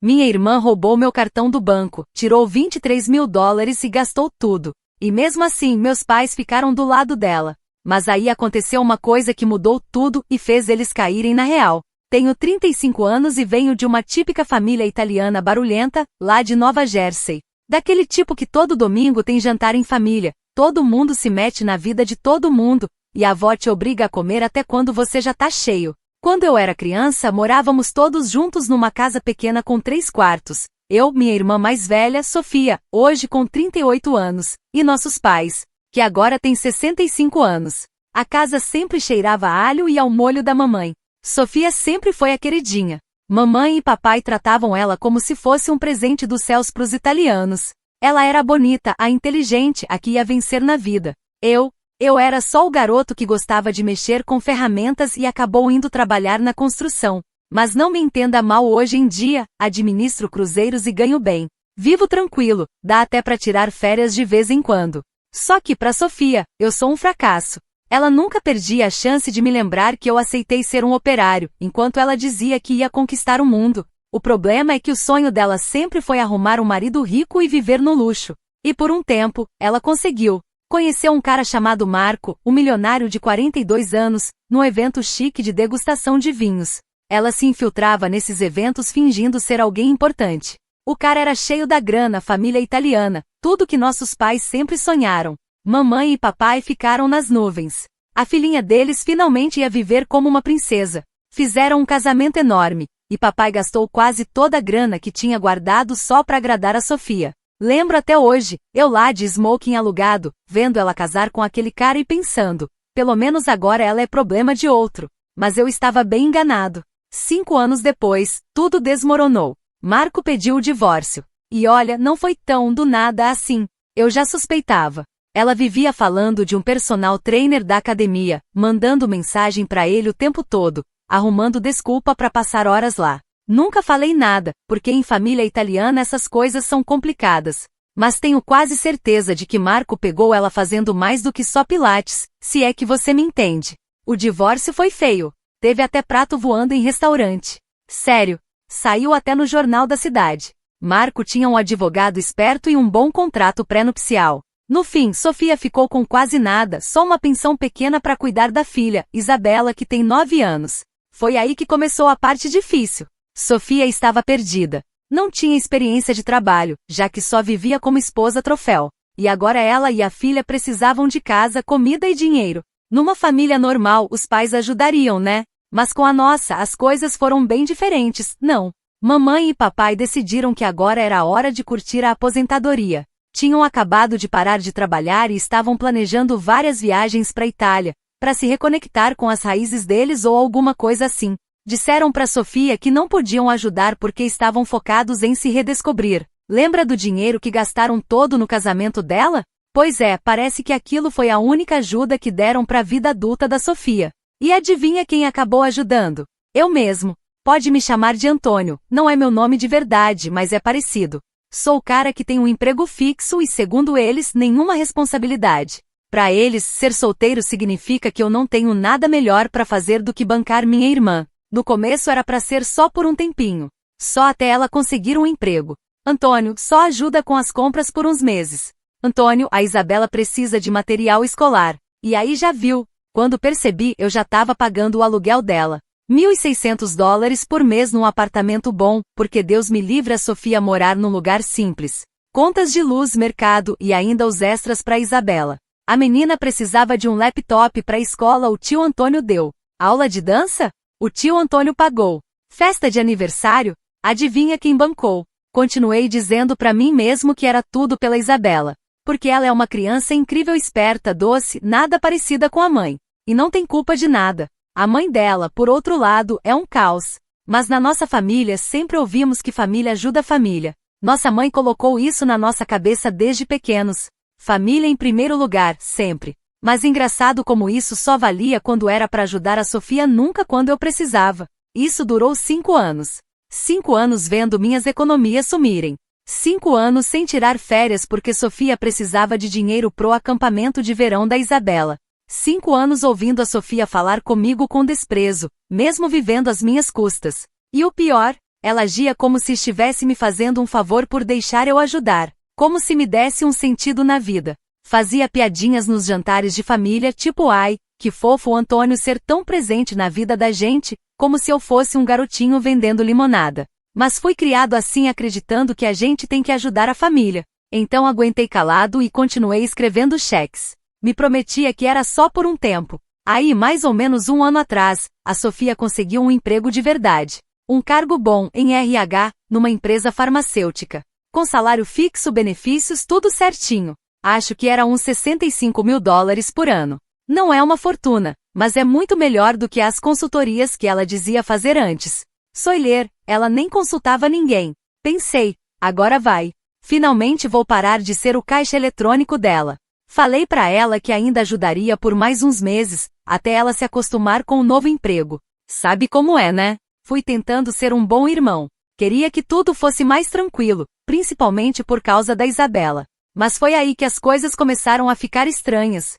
Minha irmã roubou meu cartão do banco, tirou $23.000 e gastou tudo. E mesmo assim, meus pais ficaram do lado dela. Mas aí aconteceu uma coisa que mudou tudo e fez eles caírem na real. Tenho 35 anos e venho de uma típica família italiana barulhenta, lá de Nova Jersey. Daquele tipo que todo domingo tem jantar em família, todo mundo se mete na vida de todo mundo, e a avó te obriga a comer até quando você já tá cheio. Quando eu era criança, morávamos todos juntos numa casa pequena com 3 quartos. Eu, minha irmã mais velha, Sofia, hoje com 38 anos, e nossos pais, que agora têm 65 anos. A casa sempre cheirava a alho e ao molho da mamãe. Sofia sempre foi a queridinha. Mamãe e papai tratavam ela como se fosse um presente dos céus pros italianos. Ela era a bonita, a inteligente, a que ia vencer na vida. Eu era só o garoto que gostava de mexer com ferramentas e acabou indo trabalhar na construção. Mas não me entenda mal, hoje em dia, administro cruzeiros e ganho bem. Vivo tranquilo, dá até pra tirar férias de vez em quando. Só que pra Sofia, eu sou um fracasso. Ela nunca perdia a chance de me lembrar que eu aceitei ser um operário, enquanto ela dizia que ia conquistar o mundo. O problema é que o sonho dela sempre foi arrumar um marido rico e viver no luxo. E por um tempo, ela conseguiu. Conheceu um cara chamado Marco, um milionário de 42 anos, num evento chique de degustação de vinhos. Ela se infiltrava nesses eventos fingindo ser alguém importante. O cara era cheio da grana, família italiana, tudo que nossos pais sempre sonharam. Mamãe e papai ficaram nas nuvens. A filhinha deles finalmente ia viver como uma princesa. Fizeram um casamento enorme, e papai gastou quase toda a grana que tinha guardado só para agradar a Sofia. Lembro até hoje, eu lá de smoking alugado, vendo ela casar com aquele cara e pensando, pelo menos agora ela é problema de outro. Mas eu estava bem enganado. 5 anos depois, tudo desmoronou. Marco pediu o divórcio. E olha, não foi tão do nada assim. Eu já suspeitava. Ela vivia falando de um personal trainer da academia, mandando mensagem pra ele o tempo todo, arrumando desculpa pra passar horas lá. Nunca falei nada, porque em família italiana essas coisas são complicadas. Mas tenho quase certeza de que Marco pegou ela fazendo mais do que só pilates, se é que você me entende. O divórcio foi feio. Teve até prato voando em restaurante. Sério. Saiu até no jornal da cidade. Marco tinha um advogado esperto e um bom contrato pré-nupcial. No fim, Sofia ficou com quase nada, só uma pensão pequena para cuidar da filha, Isabela, que tem 9 anos. Foi aí que começou a parte difícil. Sofia estava perdida. Não tinha experiência de trabalho, já que só vivia como esposa troféu. E agora ela e a filha precisavam de casa, comida e dinheiro. Numa família normal, os pais ajudariam, né? Mas com a nossa, as coisas foram bem diferentes, não. Mamãe e papai decidiram que agora era a hora de curtir a aposentadoria. Tinham acabado de parar de trabalhar e estavam planejando várias viagens para a Itália, para se reconectar com as raízes deles ou alguma coisa assim. Disseram para Sofia que não podiam ajudar porque estavam focados em se redescobrir. Lembra do dinheiro que gastaram todo no casamento dela? Pois é, parece que aquilo foi a única ajuda que deram para a vida adulta da Sofia. E adivinha quem acabou ajudando? Eu mesmo. Pode me chamar de Antônio, não é meu nome de verdade, mas é parecido. Sou o cara que tem um emprego fixo e, segundo eles, nenhuma responsabilidade. Para eles, ser solteiro significa que eu não tenho nada melhor para fazer do que bancar minha irmã. No começo era para ser só por um tempinho. Só até ela conseguir um emprego. Antônio, só ajuda com as compras por uns meses. Antônio, a Isabela precisa de material escolar. E aí já viu. Quando percebi, eu já estava pagando o aluguel dela. $1.600 por mês num apartamento bom, porque Deus me livre a Sofia morar num lugar simples. Contas de luz, mercado e ainda os extras para Isabela. A menina precisava de um laptop para a escola, o tio Antônio deu. Aula de dança? O tio Antônio pagou. Festa de aniversário? Adivinha quem bancou? Continuei dizendo para mim mesmo que era tudo pela Isabela. Porque ela é uma criança incrível, esperta, doce, nada parecida com a mãe. E não tem culpa de nada. A mãe dela, por outro lado, é um caos. Mas na nossa família sempre ouvimos que família ajuda a família. Nossa mãe colocou isso na nossa cabeça desde pequenos. Família em primeiro lugar, sempre. Mas engraçado como isso só valia quando era para ajudar a Sofia, nunca quando eu precisava. Isso durou 5 anos. 5 anos vendo minhas economias sumirem. 5 anos sem tirar férias porque Sofia precisava de dinheiro pro acampamento de verão da Isabela. 5 anos ouvindo a Sofia falar comigo com desprezo, mesmo vivendo às minhas custas. E o pior, Ela agia como se estivesse me fazendo um favor por deixar eu ajudar, como se me desse um sentido na vida. Fazia piadinhas nos jantares de família, tipo ai, que fofo o Antônio ser tão presente na vida da gente, como se eu fosse um garotinho vendendo limonada. Mas fui criado assim acreditando que a gente tem que ajudar a família. Então aguentei calado e continuei escrevendo cheques. Me prometia que era só por um tempo. Aí, mais ou menos um ano atrás, a Sofia conseguiu um emprego de verdade. Um cargo bom em RH, numa empresa farmacêutica. Com salário fixo, benefícios, tudo certinho. Acho que era uns $65.000 por ano. Não é uma fortuna, mas é muito melhor do que as consultorias que ela dizia fazer antes. Soilher, ela nem consultava ninguém. Pensei, agora vai. Finalmente vou parar de ser o caixa eletrônico dela. Falei pra ela que ainda ajudaria por mais uns meses, até ela se acostumar com o novo emprego. Sabe como é, né? Fui tentando ser um bom irmão. Queria que tudo fosse mais tranquilo, principalmente por causa da Isabela. Mas foi aí que as coisas começaram a ficar estranhas.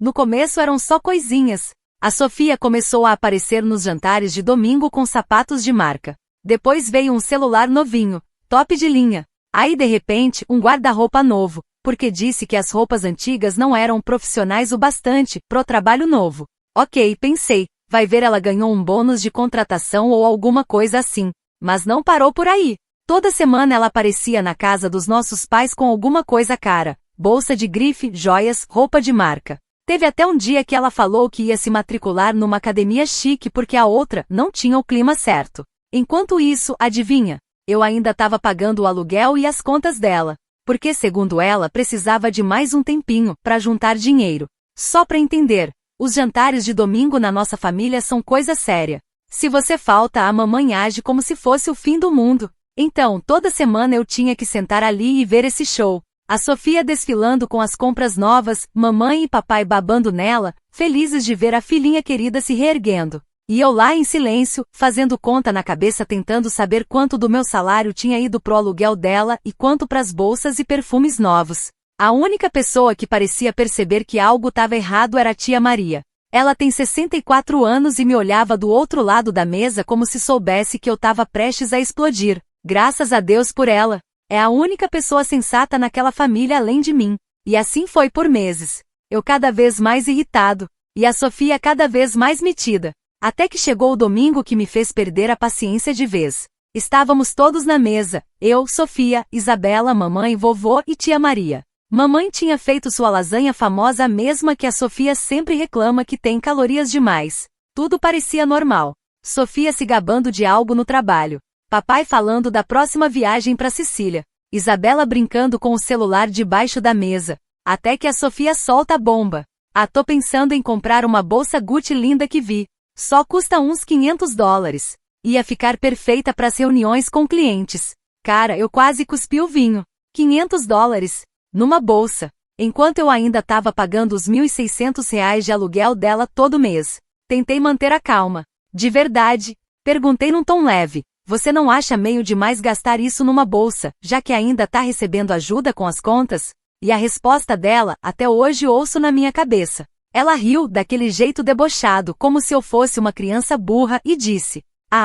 No começo eram só coisinhas. A Sofia começou a aparecer nos jantares de domingo com sapatos de marca. Depois veio um celular novinho, top de linha. Aí de repente, um guarda-roupa novo, porque disse que as roupas antigas não eram profissionais o bastante pro trabalho novo. Ok, pensei, vai ver, ela ganhou um bônus de contratação ou alguma coisa assim. Mas não parou por aí. Toda semana ela aparecia na casa dos nossos pais com alguma coisa cara, bolsa de grife, joias, roupa de marca. Teve até um dia que ela falou que ia se matricular numa academia chique porque a outra não tinha o clima certo. Enquanto isso, adivinha? Eu ainda estava pagando o aluguel e as contas dela. Porque, segundo ela, precisava de mais um tempinho para juntar dinheiro. Só para entender, os jantares de domingo na nossa família são coisa séria. Se você falta, a mamãe age como se fosse o fim do mundo. Então, toda semana eu tinha que sentar ali e ver esse show. A Sofia desfilando com as compras novas, mamãe e papai babando nela, felizes de ver a filhinha querida se reerguendo. E eu lá em silêncio, fazendo conta na cabeça tentando saber quanto do meu salário tinha ido pro aluguel dela e quanto pras bolsas e perfumes novos. A única pessoa que parecia perceber que algo estava errado era a tia Maria. Ela tem 64 anos e me olhava do outro lado da mesa como se soubesse que eu estava prestes a explodir. Graças a Deus por ela. É a única pessoa sensata naquela família além de mim. E assim foi por meses. Eu cada vez mais irritado. E a Sofia cada vez mais metida. Até que chegou o domingo que me fez perder a paciência de vez. Estávamos todos na mesa. Eu, Sofia, Isabela, mamãe, vovô e tia Maria. Mamãe tinha feito sua lasanha famosa, a mesma que a Sofia sempre reclama que tem calorias demais. Tudo parecia normal. Sofia se gabando de algo no trabalho. Papai falando da próxima viagem para Sicília. Isabela brincando com o celular debaixo da mesa. Até que a Sofia solta a bomba. Tô pensando em comprar uma bolsa Gucci linda que vi. Só custa uns $500. Ia ficar perfeita para as reuniões com clientes. Cara, eu quase cuspi o vinho. $500. Numa bolsa. Enquanto eu ainda estava pagando os R$ 1.600 de aluguel dela todo mês. Tentei manter a calma. De verdade. Perguntei num tom leve. Você não acha meio demais gastar isso numa bolsa, já que ainda tá recebendo ajuda com as contas? E a resposta dela, até hoje ouço na minha cabeça. Ela riu daquele jeito debochado, como se eu fosse uma criança burra, e disse: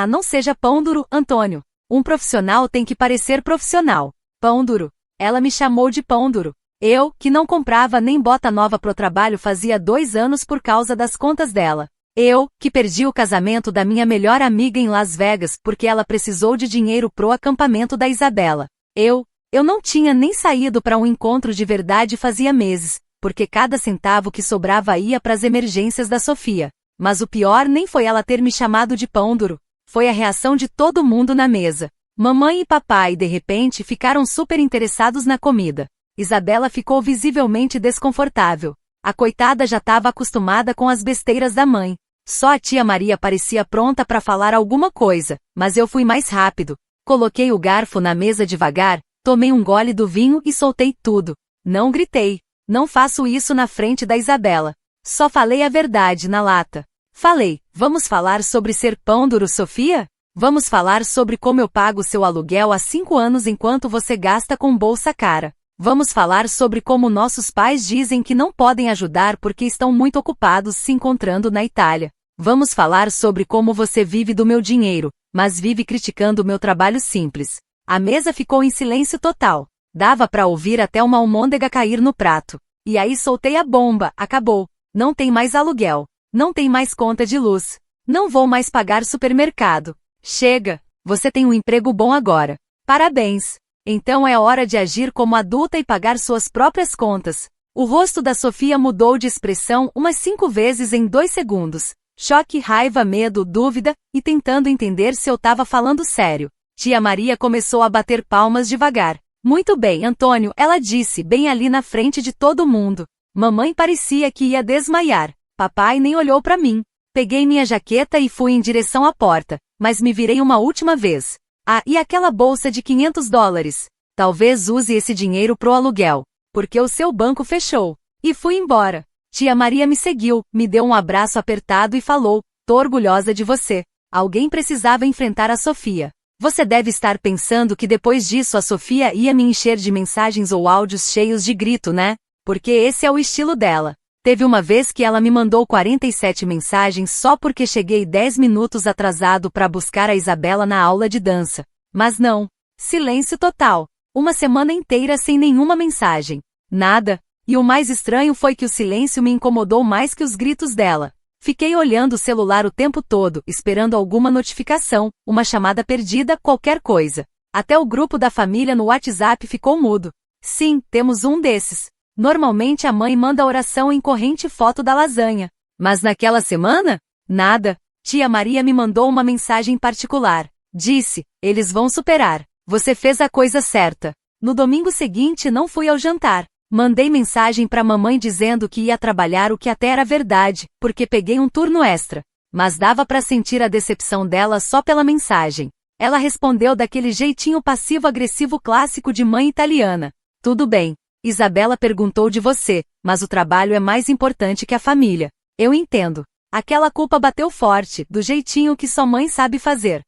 não seja pão duro, Antônio. Um profissional tem que parecer profissional. Pão duro. Ela me chamou de pão duro. Eu, que não comprava nem bota nova pro trabalho fazia 2 anos por causa das contas dela. Eu, que perdi o casamento da minha melhor amiga em Las Vegas porque ela precisou de dinheiro pro acampamento da Isabela. Eu não tinha nem saído para um encontro de verdade fazia meses, porque cada centavo que sobrava ia pras emergências da Sofia. Mas o pior nem foi ela ter me chamado de pão duro. Foi a reação de todo mundo na mesa. Mamãe e papai, de repente, ficaram super interessados na comida. Isabela ficou visivelmente desconfortável. A coitada já estava acostumada com as besteiras da mãe. Só a tia Maria parecia pronta para falar alguma coisa, mas eu fui mais rápido. Coloquei o garfo na mesa devagar, tomei um gole do vinho e soltei tudo. Não gritei. Não faço isso na frente da Isabela. Só falei a verdade na lata. Falei, vamos falar sobre ser pão duro, Sofia? Vamos falar sobre como eu pago seu aluguel há 5 anos enquanto você gasta com bolsa cara. Vamos falar sobre como nossos pais dizem que não podem ajudar porque estão muito ocupados se encontrando na Itália. Vamos falar sobre como você vive do meu dinheiro, mas vive criticando o meu trabalho simples. A mesa ficou em silêncio total. Dava para ouvir até uma almôndega cair no prato. E aí soltei a bomba, acabou. Não tem mais aluguel. Não tem mais conta de luz. Não vou mais pagar supermercado. Chega, você tem um emprego bom agora. Parabéns. Então é hora de agir como adulta e pagar suas próprias contas. O rosto da Sofia mudou de expressão umas 5 vezes em 2 segundos. Choque, raiva, medo, dúvida, e tentando entender se eu estava falando sério. Tia Maria começou a bater palmas devagar. Muito bem, Antônio, ela disse, bem ali na frente de todo mundo. Mamãe parecia que ia desmaiar. Papai nem olhou para mim. Peguei minha jaqueta e fui em direção à porta, mas me virei uma última vez. Ah, e aquela bolsa de $500? Talvez use esse dinheiro pro aluguel, porque o seu banco fechou. E fui embora. Tia Maria me seguiu, me deu um abraço apertado e falou, tô orgulhosa de você. Alguém precisava enfrentar a Sofia. Você deve estar pensando que depois disso a Sofia ia me encher de mensagens ou áudios cheios de grito, né? Porque esse é o estilo dela. Teve uma vez que ela me mandou 47 mensagens só porque cheguei 10 minutos atrasado para buscar a Isabela na aula de dança. Mas não. Silêncio total. Uma semana inteira sem nenhuma mensagem. Nada. E o mais estranho foi que o silêncio me incomodou mais que os gritos dela. Fiquei olhando o celular o tempo todo, esperando alguma notificação, uma chamada perdida, qualquer coisa. Até o grupo da família no WhatsApp ficou mudo. Sim, temos um desses. Normalmente a mãe manda oração em corrente foto da lasanha. Mas naquela semana? Nada. Tia Maria me mandou uma mensagem particular. Disse, eles vão superar. Você fez a coisa certa. No domingo seguinte não fui ao jantar. Mandei mensagem pra mamãe dizendo que ia trabalhar, o que até era verdade, porque peguei um turno extra. Mas dava pra sentir a decepção dela só pela mensagem. Ela respondeu daquele jeitinho passivo-agressivo clássico de mãe italiana. Tudo bem. Isabela perguntou de você, mas o trabalho é mais importante que a família. Eu entendo. Aquela culpa bateu forte, do jeitinho que só mãe sabe fazer.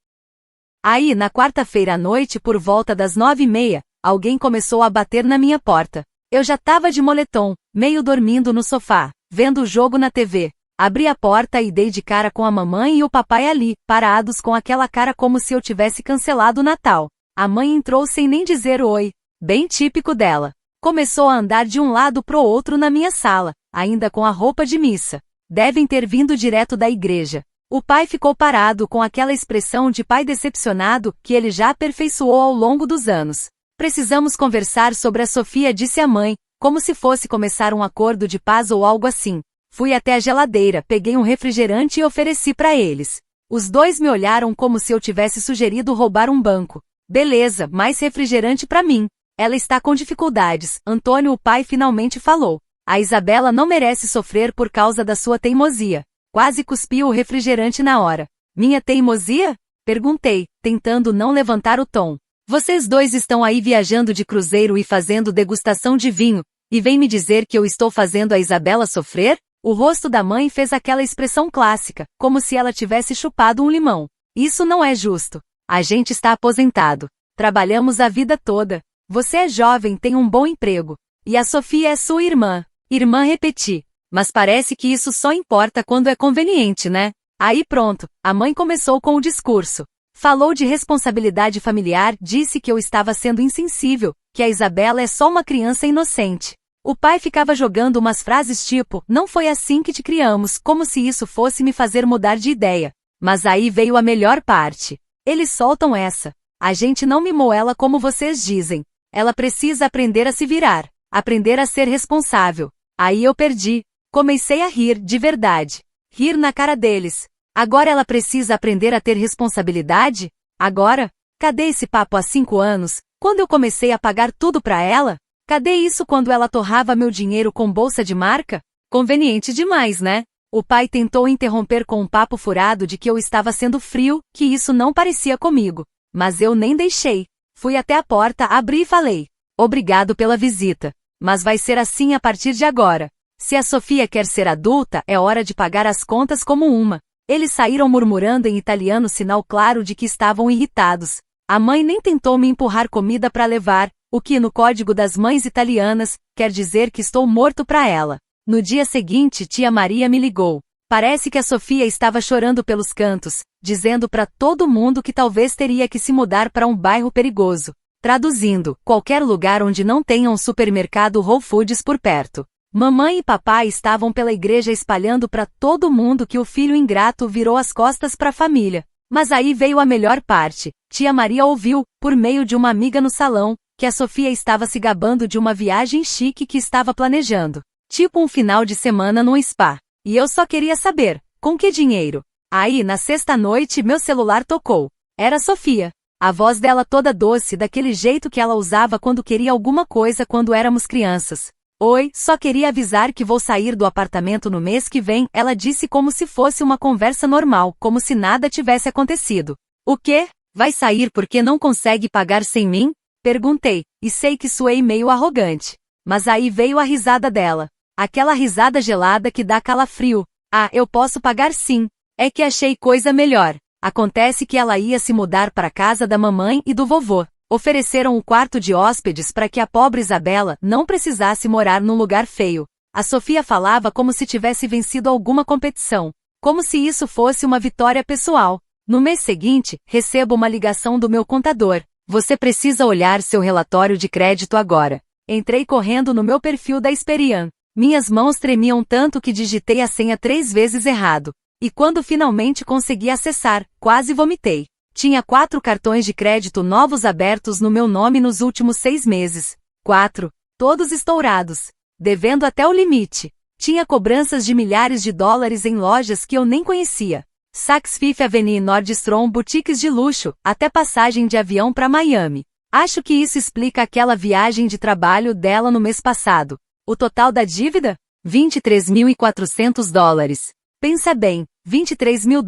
Aí, na quarta-feira à noite, por volta das 9h30, alguém começou a bater na minha porta. Eu já tava de moletom, meio dormindo no sofá, vendo o jogo na TV. Abri a porta e dei de cara com a mamãe e o papai ali, parados com aquela cara como se eu tivesse cancelado o Natal. A mãe entrou sem nem dizer oi, bem típico dela. Começou a andar de um lado pro outro na minha sala, ainda com a roupa de missa. Devem ter vindo direto da igreja. O pai ficou parado com aquela expressão de pai decepcionado que ele já aperfeiçoou ao longo dos anos. Precisamos conversar sobre a Sofia, disse a mãe, como se fosse começar um acordo de paz ou algo assim. Fui até a geladeira, peguei um refrigerante e ofereci para eles. Os dois me olharam como se eu tivesse sugerido roubar um banco. Beleza, mais refrigerante para mim. Ela está com dificuldades, Antônio, o pai finalmente falou. A Isabela não merece sofrer por causa da sua teimosia. Quase cuspiu o refrigerante na hora. Minha teimosia? Perguntei, tentando não levantar o tom. Vocês dois estão aí viajando de cruzeiro e fazendo degustação de vinho, e vem me dizer que eu estou fazendo a Isabela sofrer? O rosto da mãe fez aquela expressão clássica, como se ela tivesse chupado um limão. Isso não é justo. A gente está aposentado. Trabalhamos a vida toda. Você é jovem, tem um bom emprego. E a Sofia é sua irmã. Irmã, repeti. Mas parece que isso só importa quando é conveniente, né? Aí pronto, a mãe começou com o discurso. Falou de responsabilidade familiar, disse que eu estava sendo insensível, que a Isabela é só uma criança inocente. O pai ficava jogando umas frases tipo, não foi assim que te criamos, como se isso fosse me fazer mudar de ideia. Mas aí veio a melhor parte. Eles soltam essa. A gente não mimou ela como vocês dizem. Ela precisa aprender a se virar, aprender a ser responsável. Aí eu perdi. Comecei a rir, de verdade. Rir na cara deles. Agora ela precisa aprender a ter responsabilidade? Agora? Cadê esse papo há 5 anos, quando eu comecei a pagar tudo pra ela? Cadê isso quando ela torrava meu dinheiro com bolsa de marca? Conveniente demais, né? O pai tentou interromper com um papo furado de que eu estava sendo frio, que isso não parecia comigo. Mas eu nem deixei. Fui até a porta, abri e falei. Obrigado pela visita. Mas vai ser assim a partir de agora. Se a Sofia quer ser adulta, é hora de pagar as contas como uma. Eles saíram murmurando em italiano, sinal claro de que estavam irritados. A mãe nem tentou me empurrar comida para levar, o que no código das mães italianas, quer dizer que estou morto para ela. No dia seguinte, tia Maria me ligou. Parece que a Sofia estava chorando pelos cantos, dizendo para todo mundo que talvez teria que se mudar para um bairro perigoso. Traduzindo, qualquer lugar onde não tenha um supermercado Whole Foods por perto. Mamãe e papai estavam pela igreja espalhando para todo mundo que o filho ingrato virou as costas para a família. Mas aí veio a melhor parte. Tia Maria ouviu, por meio de uma amiga no salão, que a Sofia estava se gabando de uma viagem chique que estava planejando. Tipo um final de semana num spa. E eu só queria saber, com que dinheiro? Aí, na sexta-noite, meu celular tocou. Era a Sofia. A voz dela toda doce, daquele jeito que ela usava quando queria alguma coisa quando éramos crianças. Oi, só queria avisar que vou sair do apartamento no mês que vem, ela disse como se fosse uma conversa normal, como se nada tivesse acontecido. O quê? Vai sair porque não consegue pagar sem mim? Perguntei, e sei que soei meio arrogante. Mas aí veio a risada dela. Aquela risada gelada que dá calafrio. Ah, eu posso pagar sim. É que achei coisa melhor. Acontece que ela ia se mudar para a casa da mamãe e do vovô. Ofereceram um quarto de hóspedes para que a pobre Isabela não precisasse morar num lugar feio. A Sofia falava como se tivesse vencido alguma competição. Como se isso fosse uma vitória pessoal. No mês seguinte, recebo uma ligação do meu contador. Você precisa olhar seu relatório de crédito agora. Entrei correndo no meu perfil da Experian. Minhas mãos tremiam tanto que digitei a senha 3 vezes errado. E quando finalmente consegui acessar, quase vomitei. Tinha 4 cartões de crédito novos abertos no meu nome nos últimos 6 meses. 4. Todos estourados. Devendo até o limite. Tinha cobranças de milhares de dólares em lojas que eu nem conhecia. Saks Fifth Avenue e Nordstrom boutiques de luxo, até passagem de avião para Miami. Acho que isso explica aquela viagem de trabalho dela no mês passado. O total da dívida? $23.400. Pensa bem, $23 mil.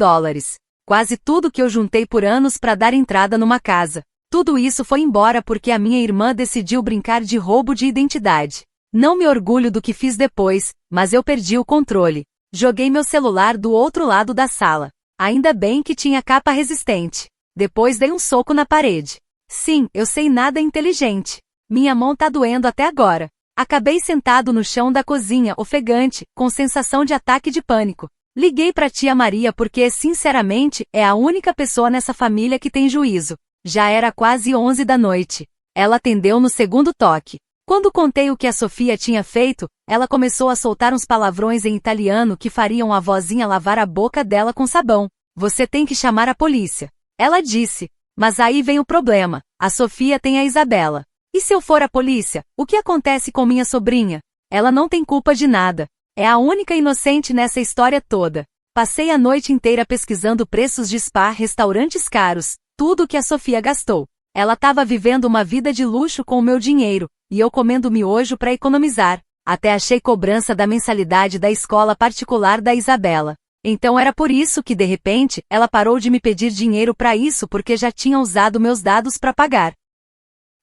Quase tudo que eu juntei por anos para dar entrada numa casa. Tudo isso foi embora porque a minha irmã decidiu brincar de roubo de identidade. Não me orgulho do que fiz depois, mas eu perdi o controle. Joguei meu celular do outro lado da sala. Ainda bem que tinha capa resistente. Depois dei um soco na parede. Sim, eu sei nada inteligente. Minha mão tá doendo até agora. Acabei sentado no chão da cozinha, ofegante, com sensação de ataque de pânico. Liguei pra tia Maria porque, sinceramente, é a única pessoa nessa família que tem juízo. Já era quase 11 da noite. Ela atendeu no segundo toque. Quando contei o que a Sofia tinha feito, ela começou a soltar uns palavrões em italiano que fariam a vozinha lavar a boca dela com sabão. Você tem que chamar a polícia. Ela disse. Mas aí vem o problema. A Sofia tem a Isabela. E se eu for a polícia, o que acontece com minha sobrinha? Ela não tem culpa de nada. É a única inocente nessa história toda. Passei a noite inteira pesquisando preços de spa, restaurantes caros, tudo que a Sofia gastou. Ela estava vivendo uma vida de luxo com o meu dinheiro, e eu comendo miojo para economizar. Até achei cobrança da mensalidade da escola particular da Isabela. Então era por isso que, de repente, ela parou de me pedir dinheiro para isso porque já tinha usado meus dados para pagar.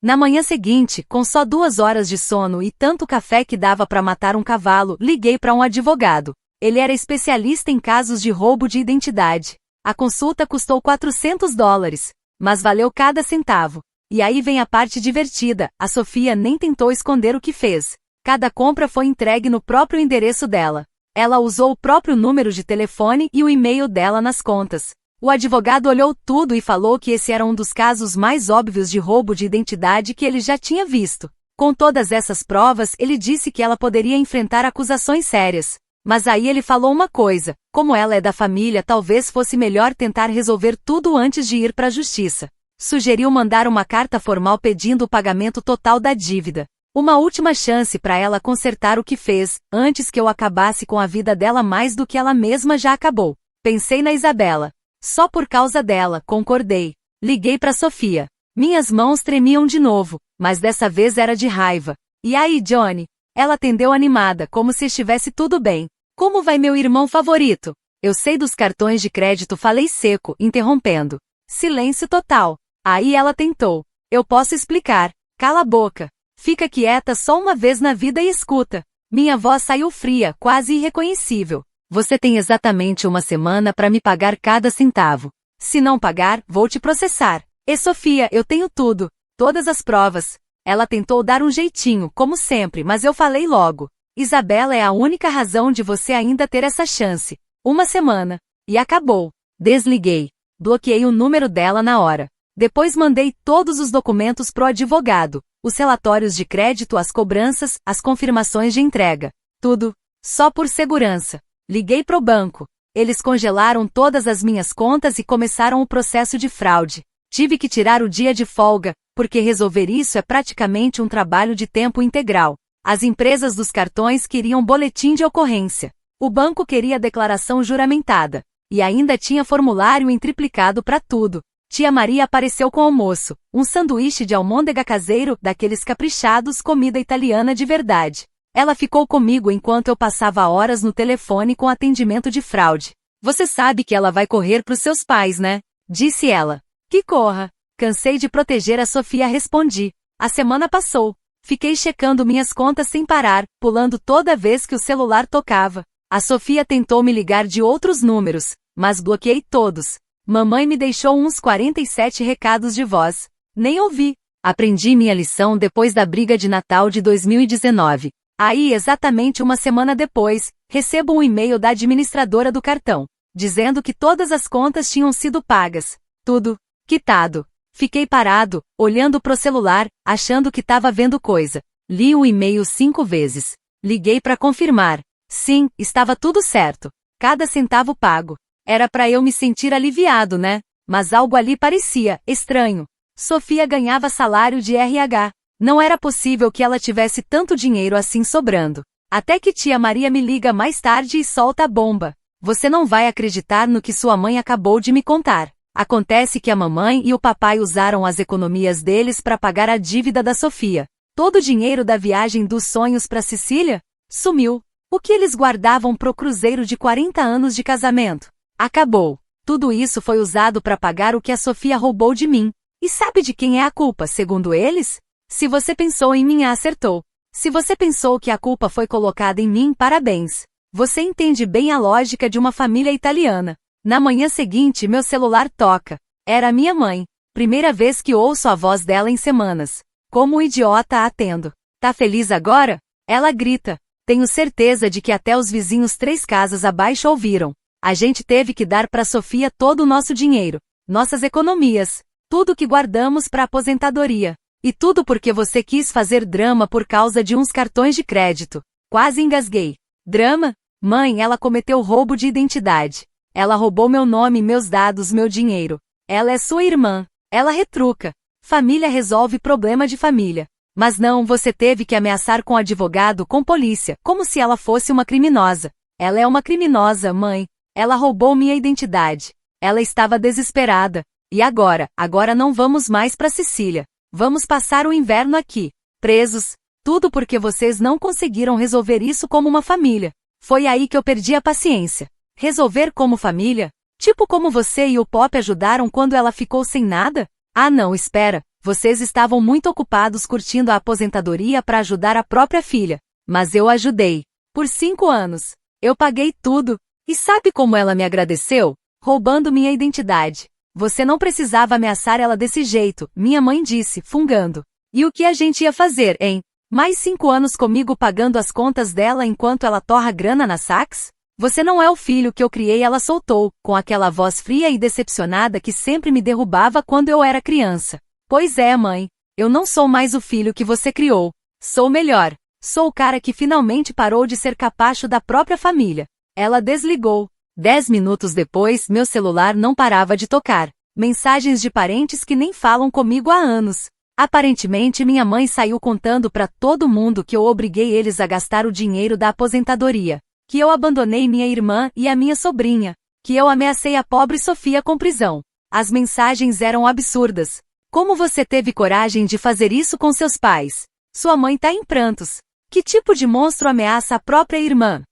Na manhã seguinte, com só 2 horas de sono e tanto café que dava para matar um cavalo, liguei para um advogado. Ele era especialista em casos de roubo de identidade. A consulta custou $400, mas valeu cada centavo. E aí vem a parte divertida, a Sofia nem tentou esconder o que fez. Cada compra foi entregue no próprio endereço dela. Ela usou o próprio número de telefone e o e-mail dela nas contas. O advogado olhou tudo e falou que esse era um dos casos mais óbvios de roubo de identidade que ele já tinha visto. Com todas essas provas, ele disse que ela poderia enfrentar acusações sérias. Mas aí ele falou uma coisa, como ela é da família, talvez fosse melhor tentar resolver tudo antes de ir para a justiça. Sugeriu mandar uma carta formal pedindo o pagamento total da dívida. Uma última chance para ela consertar o que fez, antes que eu acabasse com a vida dela mais do que ela mesma já acabou. Pensei na Isabela. Só por causa dela, concordei. Liguei para Sofia. Minhas mãos tremiam de novo, mas dessa vez era de raiva. E aí, Johnny? Ela atendeu animada, como se estivesse tudo bem. Como vai meu irmão favorito? Eu sei dos cartões de crédito, falei seco, interrompendo. Silêncio total. Aí ela tentou. Eu posso explicar. Cala a boca. Fica quieta só uma vez na vida e escuta. Minha voz saiu fria, quase irreconhecível. Você tem exatamente 1 semana para me pagar cada centavo. Se não pagar, vou te processar. E Sofia, eu tenho tudo. Todas as provas. Ela tentou dar um jeitinho, como sempre, mas eu falei logo. Isabela é a única razão de você ainda ter essa chance. Uma semana. E acabou. Desliguei. Bloqueei o número dela na hora. Depois mandei todos os documentos pro advogado, os relatórios de crédito, as cobranças, as confirmações de entrega. Tudo. Só por segurança. Liguei pro banco. Eles congelaram todas as minhas contas e começaram o processo de fraude. Tive que tirar o dia de folga, porque resolver isso é praticamente um trabalho de tempo integral. As empresas dos cartões queriam boletim de ocorrência. O banco queria declaração juramentada. E ainda tinha formulário em triplicado para tudo. Tia Maria apareceu com almoço, um sanduíche de almôndega caseiro, daqueles caprichados, comida italiana de verdade. Ela ficou comigo enquanto eu passava horas no telefone com atendimento de fraude. Você sabe que ela vai correr pros seus pais, né? Disse ela. Que corra. Cansei de proteger a Sofia, respondi. A semana passou. Fiquei checando minhas contas sem parar, pulando toda vez que o celular tocava. A Sofia tentou me ligar de outros números, mas bloqueei todos. Mamãe me deixou uns 47 recados de voz. Nem ouvi. Aprendi minha lição depois da briga de Natal de 2019. Aí, exatamente uma semana depois, recebo um e-mail da administradora do cartão, dizendo que todas as contas tinham sido pagas. Tudo quitado. Fiquei parado, olhando pro celular, achando que tava vendo coisa. Li o e-mail 5 vezes. Liguei para confirmar. Sim, estava tudo certo. Cada centavo pago. Era para eu me sentir aliviado, né? Mas algo ali parecia estranho. Sofia ganhava salário de RH. Não era possível que ela tivesse tanto dinheiro assim sobrando. Até que tia Maria me liga mais tarde e solta a bomba. Você não vai acreditar no que sua mãe acabou de me contar. Acontece que a mamãe e o papai usaram as economias deles para pagar a dívida da Sofia. Todo o dinheiro da viagem dos sonhos para Sicília sumiu. O que eles guardavam pro cruzeiro de 40 anos de casamento acabou. Tudo isso foi usado para pagar o que a Sofia roubou de mim. E sabe de quem é a culpa, segundo eles? Se você pensou em mim, acertou. Se você pensou que a culpa foi colocada em mim, parabéns. Você entende bem a lógica de uma família italiana. Na manhã seguinte, meu celular toca. Era minha mãe. Primeira vez que ouço a voz dela em semanas. Como um idiota a atendo. Tá feliz agora? Ela grita. Tenho certeza de que até os vizinhos 3 casas abaixo ouviram. A gente teve que dar para Sofia todo o nosso dinheiro, nossas economias, tudo que guardamos para aposentadoria. E tudo porque você quis fazer drama por causa de uns cartões de crédito. Quase engasguei. Drama? Mãe, ela cometeu roubo de identidade. Ela roubou meu nome, meus dados, meu dinheiro. Ela é sua irmã. Ela retruca. Família resolve problema de família. Mas não, você teve que ameaçar com advogado, com polícia, como se ela fosse uma criminosa. Ela é uma criminosa, mãe. Ela roubou minha identidade. Ela estava desesperada. E agora? Agora não vamos mais para Sicília. Vamos passar o inverno aqui, presos. Tudo porque vocês não conseguiram resolver isso como uma família. Foi aí que eu perdi a paciência. Resolver como família? Tipo como você e o Pop ajudaram quando ela ficou sem nada? Ah não, espera. Vocês estavam muito ocupados curtindo a aposentadoria para ajudar a própria filha. Mas eu ajudei. Por 5 anos. Eu paguei tudo. E sabe como ela me agradeceu? Roubando minha identidade. Você não precisava ameaçar ela desse jeito, minha mãe disse, fungando. E o que a gente ia fazer, hein? Mais 5 anos comigo pagando as contas dela enquanto ela torra grana na Saks? Você não é o filho que eu criei, ela soltou, com aquela voz fria e decepcionada que sempre me derrubava quando eu era criança. Pois é, mãe. Eu não sou mais o filho que você criou. Sou melhor. Sou o cara que finalmente parou de ser capacho da própria família. Ela desligou. 10 minutos depois, meu celular não parava de tocar. Mensagens de parentes que nem falam comigo há anos. Aparentemente minha mãe saiu contando para todo mundo que eu obriguei eles a gastar o dinheiro da aposentadoria. Que eu abandonei minha irmã e a minha sobrinha. Que eu ameacei a pobre Sofia com prisão. As mensagens eram absurdas. Como você teve coragem de fazer isso com seus pais? Sua mãe tá em prantos. Que tipo de monstro ameaça a própria irmã?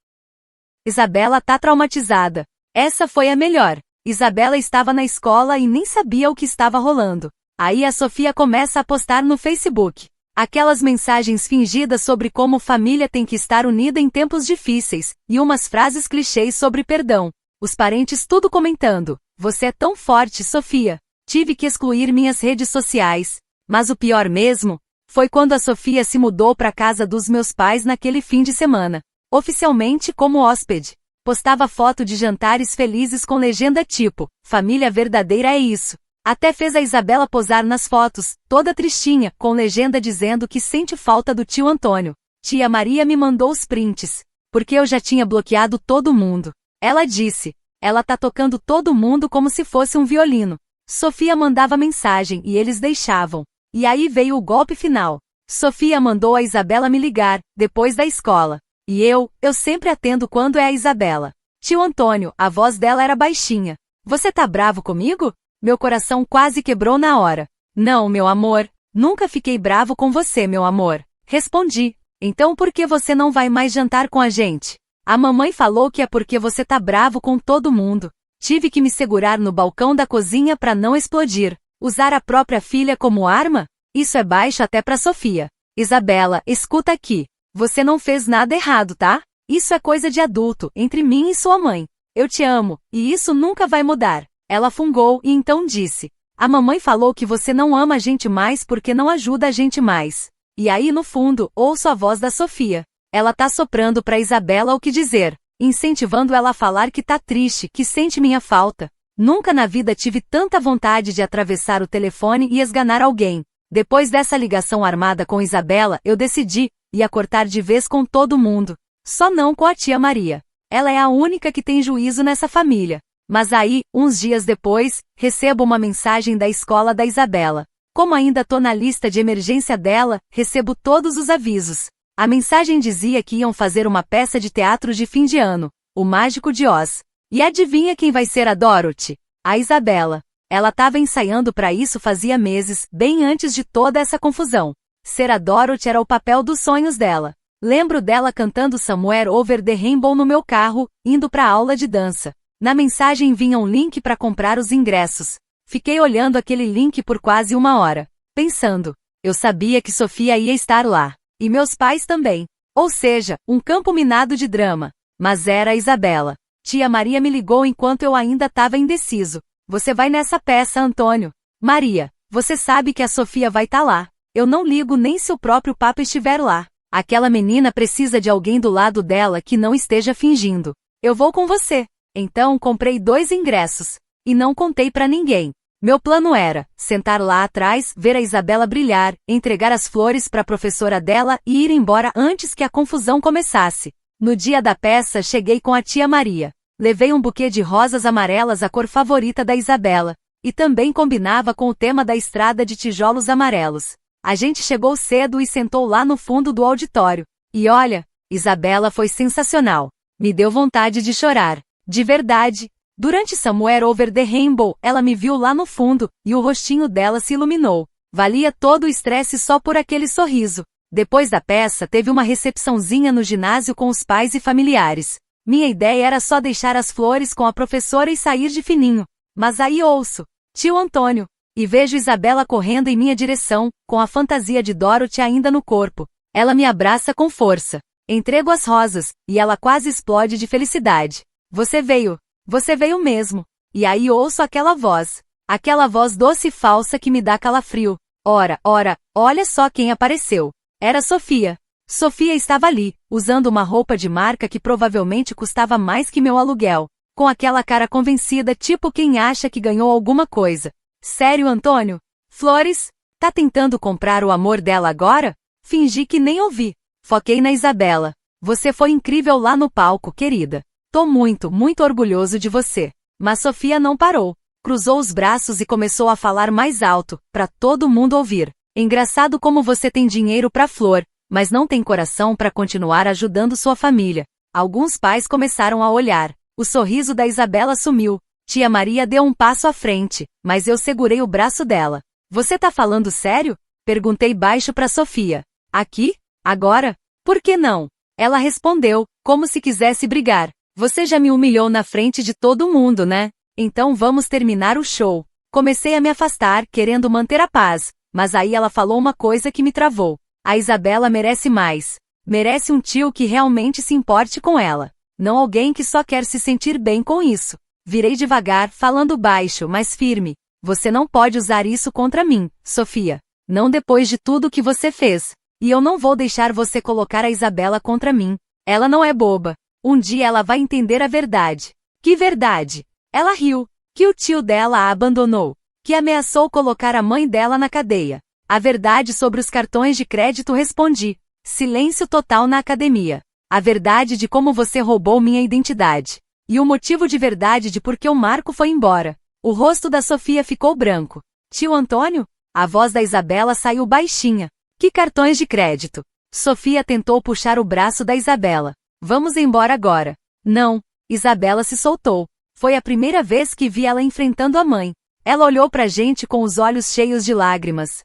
Isabela tá traumatizada. Essa foi a melhor. Isabela estava na escola e nem sabia o que estava rolando. Aí a Sofia começa a postar no Facebook. Aquelas mensagens fingidas sobre como família tem que estar unida em tempos difíceis, e umas frases clichês sobre perdão. Os parentes tudo comentando. Você é tão forte, Sofia. Tive que excluir minhas redes sociais. Mas o pior mesmo foi quando a Sofia se mudou para casa dos meus pais naquele fim de semana. Oficialmente como hóspede. Postava foto de jantares felizes com legenda tipo, família verdadeira é isso. Até fez a Isabela posar nas fotos, toda tristinha, com legenda dizendo que sente falta do tio Antônio. Tia Maria me mandou os prints, porque eu já tinha bloqueado todo mundo. Ela disse, ela tá tocando todo mundo como se fosse um violino. Sofia mandava mensagem e eles deixavam. E aí veio o golpe final. Sofia mandou a Isabela me ligar, depois da escola. E eu sempre atendo quando é a Isabela. Tio Antônio, a voz dela era baixinha. Você tá bravo comigo? Meu coração quase quebrou na hora. Não, meu amor, nunca fiquei bravo com você, meu amor. Respondi. Então por que você não vai mais jantar com a gente? A mamãe falou que é porque você tá bravo com todo mundo. Tive que me segurar no balcão da cozinha pra não explodir. Usar a própria filha como arma? Isso é baixo até pra Sofia. Isabela, escuta aqui. Você não fez nada errado, tá? Isso é coisa de adulto, entre mim e sua mãe. Eu te amo, e isso nunca vai mudar. Ela fungou e então disse. A mamãe falou que você não ama a gente mais porque não ajuda a gente mais. E aí no fundo, ouço a voz da Sofia. Ela tá soprando pra Isabela o que dizer, incentivando ela a falar que tá triste, que sente minha falta. Nunca na vida tive tanta vontade de atravessar o telefone e esganar alguém. Depois dessa ligação armada com Isabela, eu decidi, ia cortar de vez com todo mundo. Só não com a tia Maria. Ela é a única que tem juízo nessa família. Mas aí, uns dias depois, recebo uma mensagem da escola da Isabela. Como ainda tô na lista de emergência dela, recebo todos os avisos. A mensagem dizia que iam fazer uma peça de teatro de fim de ano, O Mágico de Oz. E adivinha quem vai ser a Dorothy? A Isabela. Ela estava ensaiando para isso fazia meses, bem antes de toda essa confusão. Ser a Dorothy era o papel dos sonhos dela. Lembro dela cantando Somewhere Over the Rainbow no meu carro, indo para a aula de dança. Na mensagem vinha um link para comprar os ingressos. Fiquei olhando aquele link por quase uma hora, pensando. Eu sabia que Sofia ia estar lá. E meus pais também. Ou seja, um campo minado de drama. Mas era a Isabela. Tia Maria me ligou enquanto eu ainda estava indeciso. Você vai nessa peça, Antônio. Maria, você sabe que a Sofia vai estar lá. Eu não ligo nem se o próprio Papa estiver lá. Aquela menina precisa de alguém do lado dela que não esteja fingindo. Eu vou com você. Então comprei 2 ingressos. E não contei pra ninguém. Meu plano era sentar lá atrás, ver a Isabela brilhar, entregar as flores pra professora dela e ir embora antes que a confusão começasse. No dia da peça cheguei com a tia Maria. Levei um buquê de rosas amarelas, a cor favorita da Isabela. E também combinava com o tema da estrada de tijolos amarelos. A gente chegou cedo e sentou lá no fundo do auditório. E olha, Isabela foi sensacional. Me deu vontade de chorar. De verdade. Durante Somewhere Over the Rainbow, ela me viu lá no fundo, e o rostinho dela se iluminou. Valia todo o estresse só por aquele sorriso. Depois da peça, teve uma recepçãozinha no ginásio com os pais e familiares. Minha ideia era só deixar as flores com a professora e sair de fininho. Mas aí ouço, tio Antônio, e vejo Isabela correndo em minha direção, com a fantasia de Dorothy ainda no corpo. Ela me abraça com força. Entrego as rosas, e ela quase explode de felicidade. Você veio mesmo. E aí ouço aquela voz doce e falsa que me dá calafrio. Ora, olha só quem apareceu. Era Sofia. Sofia estava ali, usando uma roupa de marca que provavelmente custava mais que meu aluguel, com aquela cara convencida tipo quem acha que ganhou alguma coisa. Sério, Antônio? Flores? Tá tentando comprar o amor dela agora? Fingi que nem ouvi. Foquei na Isabela. Você foi incrível lá no palco, querida. Tô muito orgulhoso de você. Mas Sofia não parou. Cruzou os braços e começou a falar mais alto, pra todo mundo ouvir. Engraçado como você tem dinheiro pra flor, mas não tem coração para continuar ajudando sua família. Alguns pais começaram a olhar. O sorriso da Isabela sumiu. Tia Maria deu um passo à frente, mas eu segurei o braço dela. Você tá falando sério? Perguntei baixo para Sofia. Aqui? Agora? Por que não? Ela respondeu, como se quisesse brigar. Você já me humilhou na frente de todo mundo, né? Então vamos terminar o show. Comecei a me afastar, querendo manter a paz, mas aí ela falou uma coisa que me travou. A Isabela merece mais. Merece um tio que realmente se importe com ela. Não alguém que só quer se sentir bem com isso. Virei devagar, falando baixo, mas firme. Você não pode usar isso contra mim, Sofia. Não depois de tudo que você fez. E eu não vou deixar você colocar a Isabela contra mim. Ela não é boba. Um dia ela vai entender a verdade. Que verdade? Ela riu. Que o tio dela a abandonou. Que ameaçou colocar a mãe dela na cadeia. A verdade sobre os cartões de crédito, respondi. Silêncio total na academia. A verdade de como você roubou minha identidade. E o motivo de verdade de por que o Marco foi embora. O rosto da Sofia ficou branco. Tio Antônio? A voz da Isabela saiu baixinha. Que cartões de crédito? Sofia tentou puxar o braço da Isabela. Vamos embora agora. Não. Isabela se soltou. Foi a primeira vez que vi ela enfrentando a mãe. Ela olhou pra gente com os olhos cheios de lágrimas.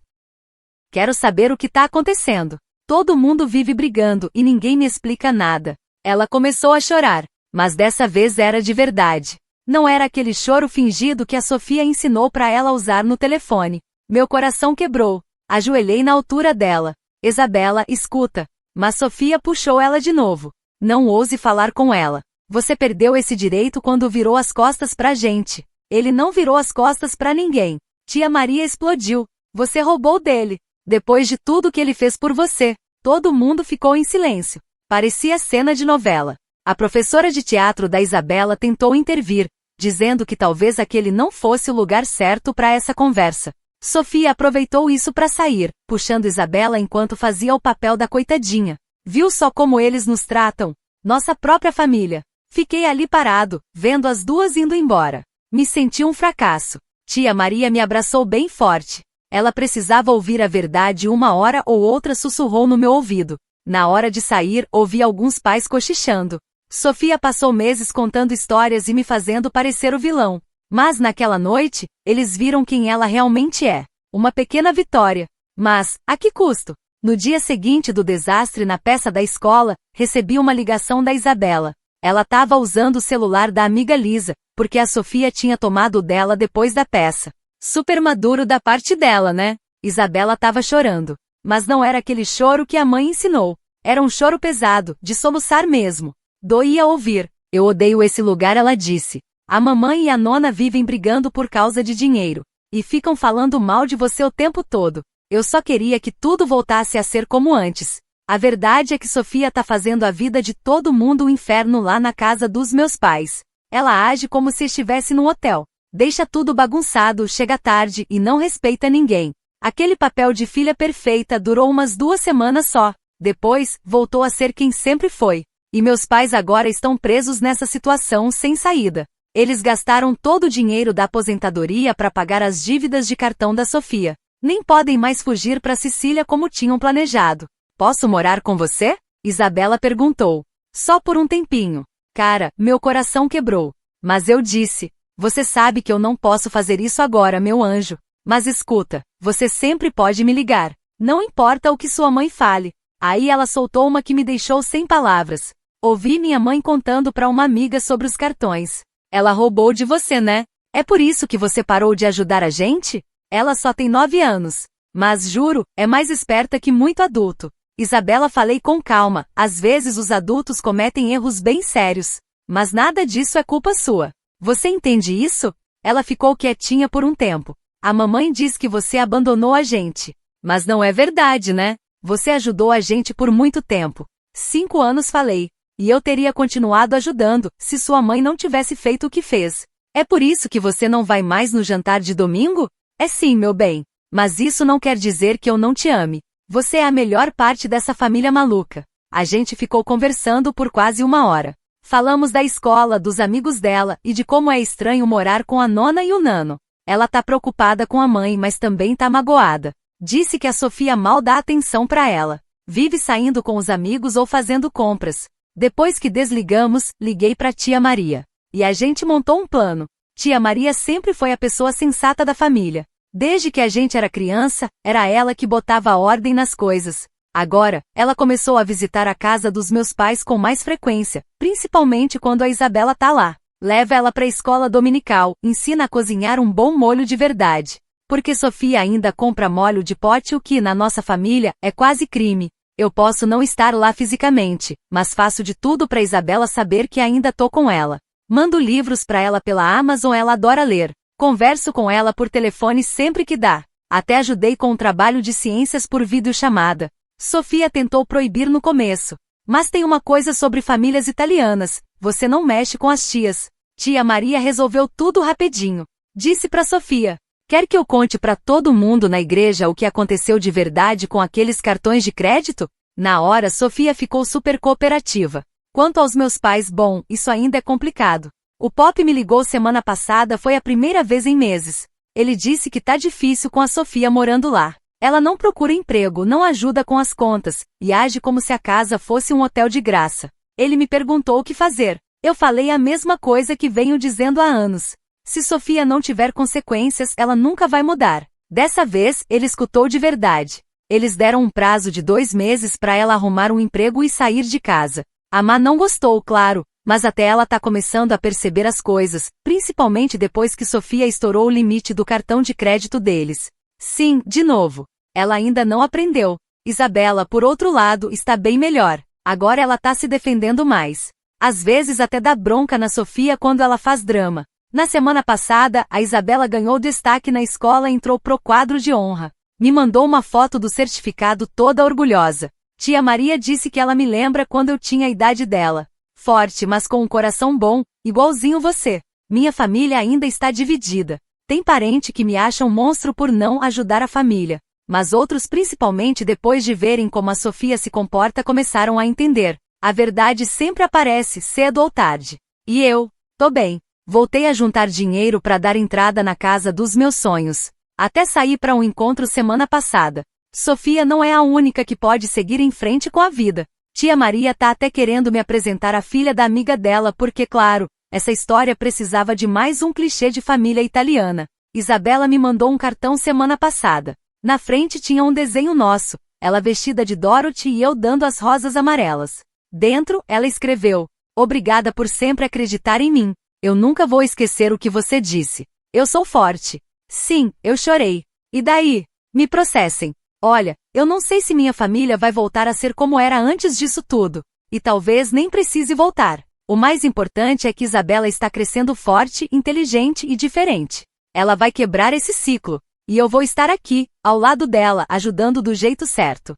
Quero saber o que tá acontecendo. Todo mundo vive brigando e ninguém me explica nada. Ela começou a chorar, mas dessa vez era de verdade. Não era aquele choro fingido que a Sofia ensinou pra ela usar no telefone. Meu coração quebrou. Ajoelhei na altura dela. Isabela, escuta. Mas Sofia puxou ela de novo. Não ouse falar com ela. Você perdeu esse direito quando virou as costas pra gente. Ele não virou as costas pra ninguém. Tia Maria explodiu. Você roubou dele. Depois de tudo que ele fez por você. Todo mundo ficou em silêncio. Parecia cena de novela. A professora de teatro da Isabela tentou intervir, dizendo que talvez aquele não fosse o lugar certo para essa conversa. Sofia aproveitou isso para sair, puxando Isabela enquanto fazia o papel da coitadinha. Viu só como eles nos tratam? Nossa própria família. Fiquei ali parado, vendo as duas indo embora. Me senti um fracasso. Tia Maria me abraçou bem forte. Ela precisava ouvir a verdade, uma hora ou outra sussurrou no meu ouvido. Na hora de sair, ouvi alguns pais cochichando. Sofia passou meses contando histórias e me fazendo parecer o vilão. Mas naquela noite, eles viram quem ela realmente é. Uma pequena vitória. Mas, a que custo? No dia seguinte do desastre na peça da escola, recebi uma ligação da Isabela. Ela estava usando o celular da amiga Lisa, porque a Sofia tinha tomado o dela depois da peça. Super maduro da parte dela, né? Isabela estava chorando. Mas não era aquele choro que a mãe ensinou. Era um choro pesado, de soluçar mesmo. Doía ouvir. Eu odeio esse lugar, ela disse. A mamãe e a nona vivem brigando por causa de dinheiro. E ficam falando mal de você o tempo todo. Eu só queria que tudo voltasse a ser como antes. A verdade é que Sofia tá fazendo a vida de todo mundo um inferno lá na casa dos meus pais. Ela age como se estivesse num hotel. Deixa tudo bagunçado, chega tarde e não respeita ninguém. Aquele papel de filha perfeita durou umas 2 semanas só. Depois, voltou a ser quem sempre foi. E meus pais agora estão presos nessa situação sem saída. Eles gastaram todo o dinheiro da aposentadoria para pagar as dívidas de cartão da Sofia. Nem podem mais fugir para Sicília como tinham planejado. Posso morar com você? Isabela perguntou. Só por um tempinho. Cara, meu coração quebrou. Mas eu disse. Você sabe que eu não posso fazer isso agora, meu anjo. Mas escuta, você sempre pode me ligar. Não importa o que sua mãe fale. Aí ela soltou uma que me deixou sem palavras. Ouvi minha mãe contando para uma amiga sobre os cartões. Ela roubou de você, né? É por isso que você parou de ajudar a gente? Ela só tem 9 anos. Mas juro, é mais esperta que muito adulto. Isabela, falei com calma. Às vezes os adultos cometem erros bem sérios. Mas nada disso é culpa sua. Você entende isso? Ela ficou quietinha por um tempo. A mamãe diz que você abandonou a gente. Mas não é verdade, né? Você ajudou a gente por muito tempo. 5 anos, falei. E eu teria continuado ajudando, se sua mãe não tivesse feito o que fez. É por isso que você não vai mais no jantar de domingo? É sim, meu bem. Mas isso não quer dizer que eu não te ame. Você é a melhor parte dessa família maluca. A gente ficou conversando por quase 1 hora. Falamos da escola, dos amigos dela e de como é estranho morar com a nona e o nano. Ela tá preocupada com a mãe, mas também tá magoada. Disse que a Sofia mal dá atenção pra ela. Vive saindo com os amigos ou fazendo compras. Depois que desligamos, liguei pra tia Maria. E a gente montou um plano. Tia Maria sempre foi a pessoa sensata da família. Desde que a gente era criança, era ela que botava ordem nas coisas. Agora, ela começou a visitar a casa dos meus pais com mais frequência, principalmente quando a Isabela tá lá. Leva ela pra escola dominical, ensina a cozinhar um bom molho de verdade. Porque Sofia ainda compra molho de pote, o que na nossa família é quase crime. Eu posso não estar lá fisicamente, mas faço de tudo pra Isabela saber que ainda tô com ela. Mando livros pra ela pela Amazon, ela adora ler. Converso com ela por telefone sempre que dá. Até ajudei com um trabalho de ciências por videochamada. Sofia tentou proibir no começo, Mas tem uma coisa sobre famílias italianas, você não mexe com as tias. Tia Maria resolveu tudo rapidinho. Disse pra Sofia: quer que eu conte pra todo mundo na igreja o que aconteceu de verdade com aqueles cartões de crédito? Na hora Sofia ficou super cooperativa. Quanto aos meus pais, bom, isso ainda é complicado. O Pop me ligou semana passada, foi a primeira vez em meses. Ele disse que tá difícil com a Sofia morando lá. Ela não procura emprego, não ajuda com as contas, e age como se a casa fosse um hotel de graça. Ele me perguntou o que fazer. Eu falei a mesma coisa que venho dizendo há anos. Se Sofia não tiver consequências, ela nunca vai mudar. Dessa vez, ele escutou de verdade. Eles deram um prazo de 2 meses para ela arrumar um emprego e sair de casa. A Má não gostou, claro, mas até ela tá começando a perceber as coisas, principalmente depois que Sofia estourou o limite do cartão de crédito deles. Sim, de novo. Ela ainda não aprendeu. Isabela, por outro lado, está bem melhor. Agora ela tá se defendendo mais. Às vezes até dá bronca na Sofia quando ela faz drama. Na semana passada, a Isabela ganhou destaque na escola e entrou pro quadro de honra. Me mandou uma foto do certificado toda orgulhosa. Tia Maria disse que ela me lembra quando eu tinha a idade dela. Forte, mas com um coração bom, igualzinho você. Minha família ainda está dividida. Tem parente que me acha um monstro por não ajudar a família. Mas outros, principalmente depois de verem como a Sofia se comporta, começaram a entender. A verdade sempre aparece, cedo ou tarde. E eu, tô bem. Voltei a juntar dinheiro para dar entrada na casa dos meus sonhos. Até saí para um encontro semana passada. Sofia não é a única que pode seguir em frente com a vida. Tia Maria tá até querendo me apresentar a filha da amiga dela porque, claro, essa história precisava de mais um clichê de família italiana. Isabela me mandou um cartão semana passada. Na frente tinha um desenho nosso, ela vestida de Dorothy e eu dando as rosas amarelas. Dentro, ela escreveu: obrigada por sempre acreditar em mim. Eu nunca vou esquecer o que você disse. Eu sou forte. Sim, eu chorei. E daí? Me processem. Olha, eu não sei se minha família vai voltar a ser como era antes disso tudo. E talvez nem precise voltar. O mais importante é que Isabela está crescendo forte, inteligente e diferente. Ela vai quebrar esse ciclo. E eu vou estar aqui, ao lado dela, ajudando do jeito certo.